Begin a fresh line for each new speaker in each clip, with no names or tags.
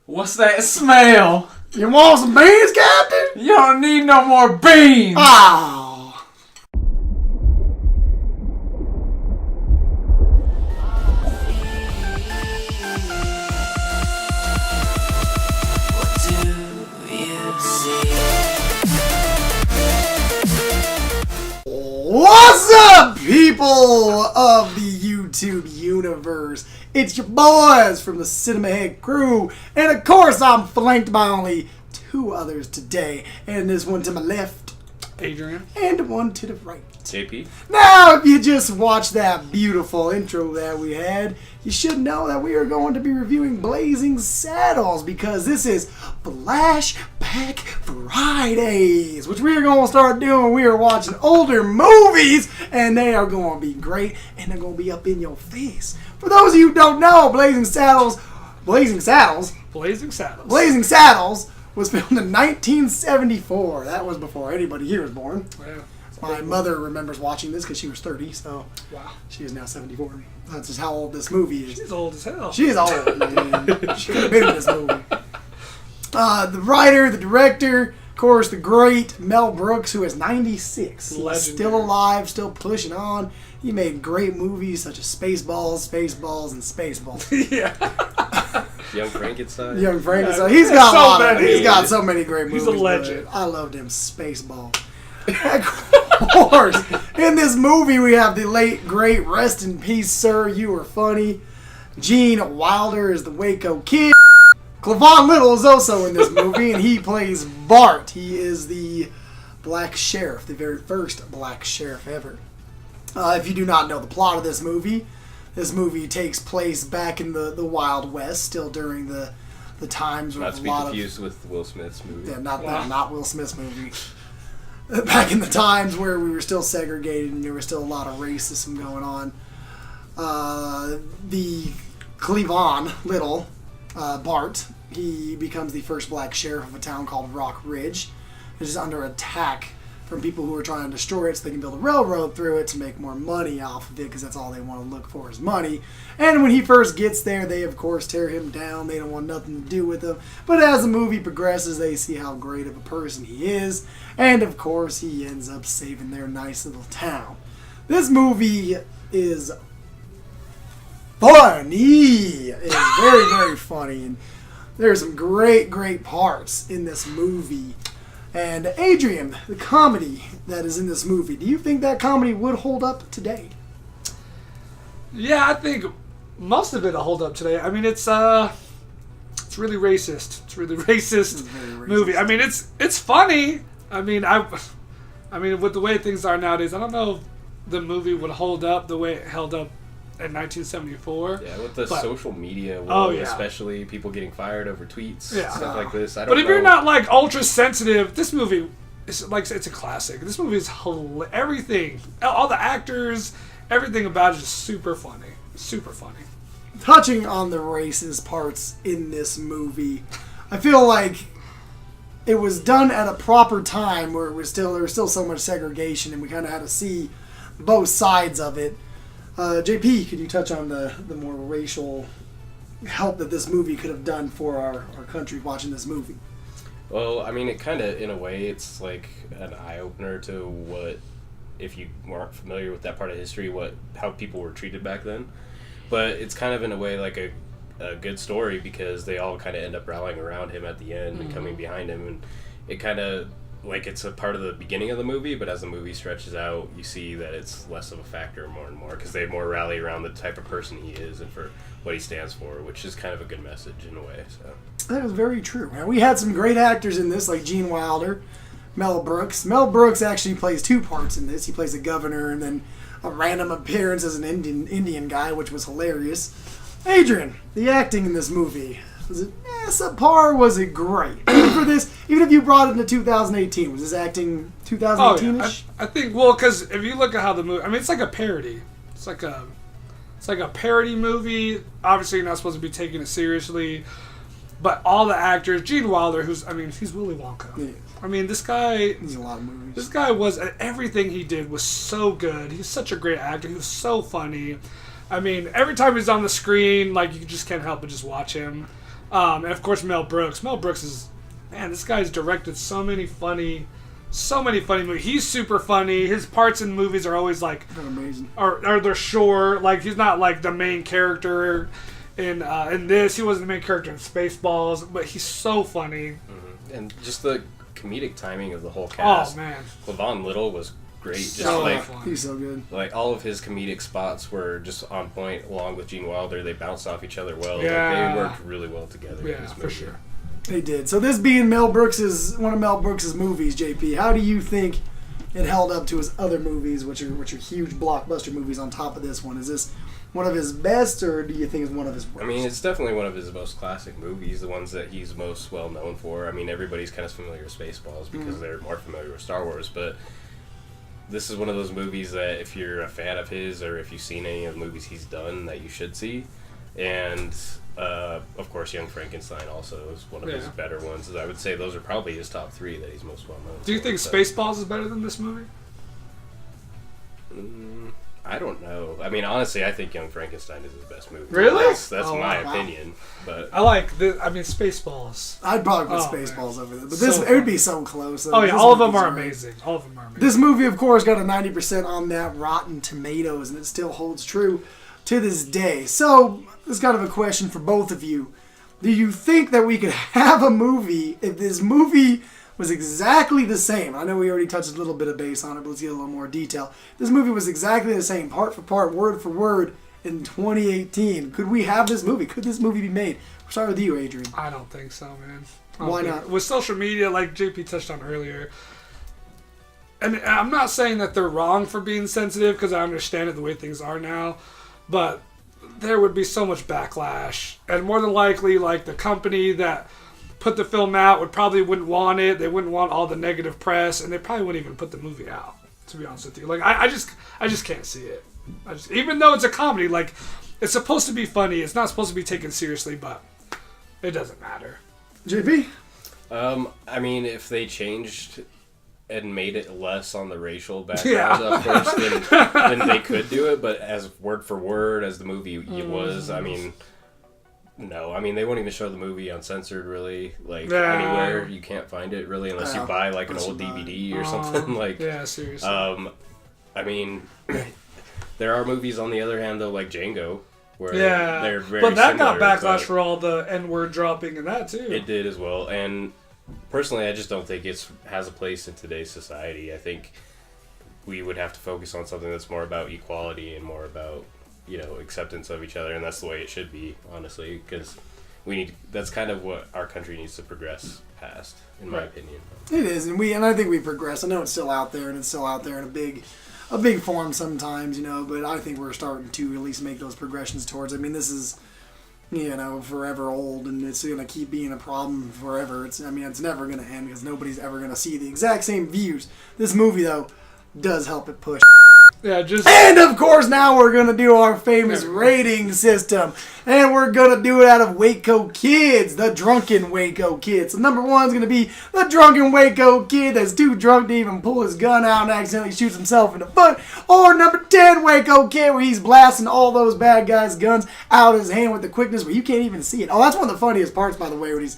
What's that smell?
You want some beans, Captain?
You don't need no more beans.
Oh. What's up, people of the YouTube universe? It's your boys from the Cinema Head crew, and of course I'm flanked by only two others today, and there's one to my left,
Adrian,
and one to the right,
JP.
Now, if you just watched that beautiful intro that we had, you should know that we are going to be reviewing Blazing Saddles, because this is Flashback Fridays, which we are going to start doing. We are watching older movies, and they are going to be great, and they're going to be up in your face. For those of you who don't know, Blazing Saddles was filmed in 1974. That was before anybody here was born.
Yeah.
My mother remembers watching this because she was 30, so
wow.
She is now 74. That's just how old this movie is.
She's old as hell.
She's old, man. She could have been in this movie. The writer, the director, of course, the great Mel Brooks, who is 96. He's still alive, still pushing on. He made great movies such as Spaceballs, and Spaceballs.
Yeah.
Young Frankenstein.
He's got so many great movies.
He's a legend.
I loved him. Spaceball. Of course, in this movie we have the late, great, rest in peace, sir, you were funny, Gene Wilder is the Waco Kid. Clavon Little is also in this movie, and he plays Bart. He is the black sheriff, the very first black sheriff ever. If you do not know the plot of this movie takes place back in the Wild West, still during the times
not
with
to
a
be
lot
confused with Will Smith's movie.
Yeah, not Will Smith's movie. Back in the times where we were still segregated and there was still a lot of racism going on. The Cleavon Little, Bart, he becomes the first black sheriff of a town called Rock Ridge. It is under attack from people who are trying to destroy it so they can build a railroad through it to make more money off of it, because that's all they want to look for is money. And when he first gets there, they of course tear him down. They don't want nothing to do with him. But as the movie progresses, they see how great of a person he is. And of course, he ends up saving their nice little town. This movie is funny. It's very, very funny. And there's some great, great parts in this movie. And Adrian, the comedy that is in this movie, do you think that comedy would hold up today?
Yeah, I think most of it will hold up today. I mean, it's really racist. It's really racist movie. I mean, it's funny. I mean, with the way things are nowadays, I don't know if the movie would hold up the way it held up in 1974.
Yeah, with the social media world, especially people getting fired over tweets, stuff like this. I don't know.
But if you're not like ultra sensitive, this movie is like, it's a classic. This movie is everything, all the actors, everything about it is super funny. Super funny.
Touching on the racist parts in this movie, I feel like it was done at a proper time where there was still so much segregation, and we kind of had to see both sides of it. JP, could you touch on the more racial help that this movie could have done for our country watching this movie?
Well, I mean, it kind of, in a way, it's like an eye-opener to what, if you weren't familiar with that part of history, how people were treated back then. But it's kind of, in a way, like a good story, because they all kind of end up rallying around him at the end and coming behind him, and it kind of, like, it's a part of the beginning of the movie, but as the movie stretches out, you see that it's less of a factor more and more, because they more rally around the type of person he is and for what he stands for, which is kind of a good message in a way. So
that is very true. Man, we had some great actors in this, like Gene Wilder, Mel Brooks. Mel Brooks actually plays two parts in this. He plays a governor and then a random appearance as an Indian guy, which was hilarious. Adrian, the acting in this movie, was it subpar? Was it great? For this, even if you brought it into 2018, was this acting 2018-ish?
I think, well, because if you look at how the movie, I mean, it's like a parody. It's like a parody movie. Obviously, you're not supposed to be taking it seriously. But all the actors, Gene Wilder, he's Willy Wonka. Yeah. I mean, this guy...
He's in a lot of movies.
This guy everything he did was so good. He's such a great actor. He was so funny. I mean, every time he's on the screen, like, you just can't help but just watch him. And of course Mel Brooks. Mel Brooks is, man, this guy's directed so many funny movies. He's super funny. His parts in movies are always like
amazing.
Or they're short. Like he's not like the main character in this. He wasn't the main character in Spaceballs, but he's so funny.
Mm-hmm. And just the comedic timing of the whole cast.
Oh man,
Clavon Little was great.
So
just
he's so good.
Like all of his comedic spots were just on point. Along with Gene Wilder, they bounced off each other well.
Yeah.
Like, they worked really well together.
Yeah,
in this movie.
for sure.
They did. So this being one of Mel Brooks' movies, JP, how do you think it held up to his other movies, which are huge blockbuster movies on top of this one? Is this one of his best, or do you think it's one of his worst?
I mean, it's definitely one of his most classic movies, the ones that he's most well known for. I mean, everybody's kind of familiar with Spaceballs because they're more familiar with Star Wars, but this is one of those movies that if you're a fan of his or if you've seen any of the movies he's done, that you should see. And of course, Young Frankenstein also is one of his better ones. I would say those are probably his top three that he's most well known for.
Do you think Spaceballs is better than this movie?
I don't know. I mean, honestly, I think Young Frankenstein is his best movie.
Really?
That's my opinion. But
I like this. I mean, Spaceballs.
I'd probably put Spaceballs over there, but this it would be so close.
Oh yeah, all of them are amazing. All of them are amazing.
This movie, of course, got a 90% on that Rotten Tomatoes, and it still holds true to this day. So, this is kind of a question for both of you. Do you think that we could have a movie if this movie was exactly the same? I know we already touched a little bit of base on it, but let's get a little more detail. This movie was exactly the same, part for part, word for word, in 2018. Could we have this movie? Could this movie be made? We'll start with you, Adrian.
I don't think so, man.
Why not?
With social media, like JP touched on earlier, and I'm not saying that they're wrong for being sensitive, because I understand it the way things are now, but there would be so much backlash, and more than likely, like, the company that put the film out wouldn't want it. They wouldn't want all the negative press, and they probably wouldn't even put the movie out, to be honest with you. Like, I just can't see it. Even though it's a comedy, like, it's supposed to be funny. It's not supposed to be taken seriously, but it doesn't matter.
JP?
I mean, if they changed and made it less on the racial background, of course, then they could do it. But as word for word as the movie was, I mean, no. I mean, they won't even show the movie uncensored, really. Like, anywhere. You can't find it, really, unless you buy, like, an old DVD or something. Like,
yeah, seriously.
I mean, there are movies, on the other hand, though, like Django, where they're very
but that
similar,
got backlash for all the N-word dropping and that, too.
It did as well. And personally, I just don't think it has a place in today's society. I think we would have to focus on something that's more about equality and more about, acceptance of each other, and that's the way it should be, honestly, because that's kind of what our country needs to progress past, in my opinion.
It is, and I think we progress. I know it's still out there, and it's still out there in a big form sometimes, but I think we're starting to at least make those progressions towards. I mean, this is, forever old, and it's going to keep being a problem forever. It's never going to end, because nobody's ever going to see the exact same views. This movie, though, does help it push.
Yeah,
And of course, now we're gonna do our famous rating system, and we're gonna do it out of Waco Kids, the drunken Waco Kid. So number one is gonna be the drunken Waco Kid that's too drunk to even pull his gun out and accidentally shoots himself in the foot, or number 10 Waco Kid, where he's blasting all those bad guys' guns out of his hand with the quickness where you can't even see it. Oh, that's one of the funniest parts, by the way, when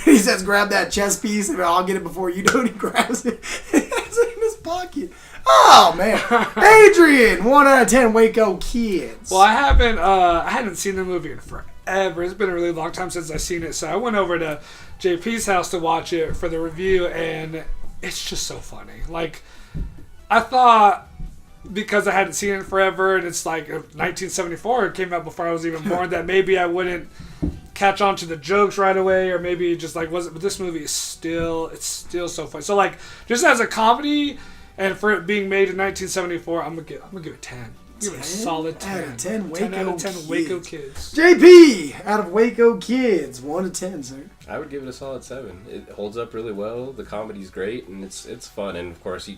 he says grab that chess piece and I'll get it before you do, and he grabs it. It's in his pocket. Oh man, Adrian, 1 out of 10 Waco Kids.
Well, I hadn't seen the movie in forever. It's been a really long time since I've seen it, so I went over to JP's house to watch it for the review, and it's just so funny. Like, I thought, because I hadn't seen it forever, and it's like 1974, it came out before I was even born, that maybe I wouldn't catch on to the jokes right away, or maybe just like wasn't. But this movie is still so funny. So like, just as a comedy. And for it being made in 1974, I'm gonna give it 10. Give it a solid 10.
Out of 10 Waco
10 out of 10 Waco Kids.
JP, out of Waco Kids, 1 to 10, sir.
I would give it a solid 7. It holds up really well. The comedy's great, and it's fun. And of course,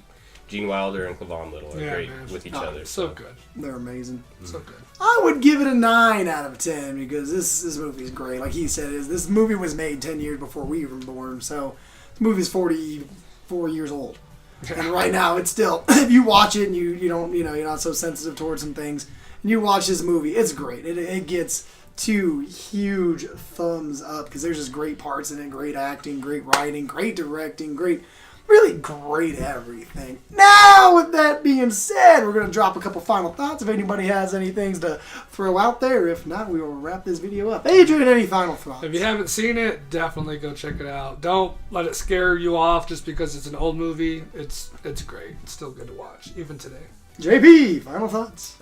Gene Wilder and Clavon Little are great with each other.
So good.
They're amazing.
So good.
I would give it a 9 out of 10 because this movie is great. Like he said, this movie was made 10 years before we were born. So this movie's 44 years old. And right now, it's still, if you watch it and you don't, you're not so sensitive towards some things, and you watch this movie, it's great. It gets 2 huge thumbs up because there's just great parts in it, great acting, great writing, great directing, really great everything. Now, with that being said, we're going to drop a couple final thoughts if anybody has any things to throw out there. If not, we will wrap this video up. Adrian, any final thoughts?
If you haven't seen it, definitely go check it out. Don't let it scare you off just because it's an old movie. It's great. It's still good to watch, even today.
JP, final thoughts?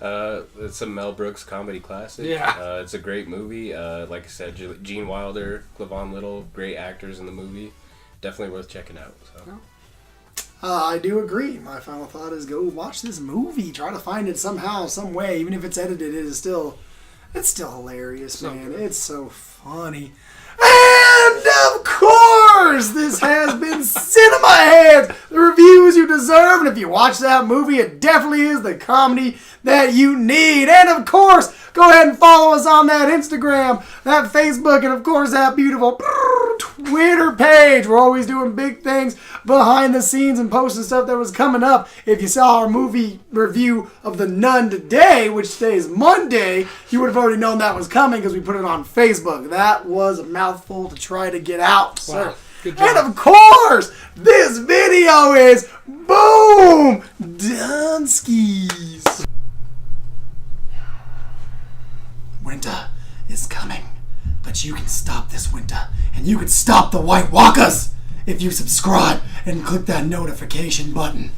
It's a Mel Brooks comedy classic.
Yeah.
It's a great movie. Like I said, Gene Wilder, Clavon Little, great actors in the movie. Definitely worth checking out. So.
Yeah.
I do agree. My final thought is go watch this movie. Try to find it somehow, some way. Even if it's edited, it's still hilarious,
So
man.
good.
It's so funny. And of course, this has been Cinema Heads, the reviews you deserve. And if you watch that movie, it definitely is the comedy that you need. And of course, go ahead and follow us on that Instagram, that Facebook, and of course that beautiful Twitter page. We're always doing big things behind the scenes and posting stuff that was coming up. If you saw our movie review of The Nun today, which today is Monday, you would have already known that was coming because we put it on Facebook. That was a mouthful to try to get out, sir.
Wow. Good job.
And of course, this video is Boom Dunskies. Winter is coming, but you can stop this winter, and you can stop the White Walkers if you subscribe and click that notification button.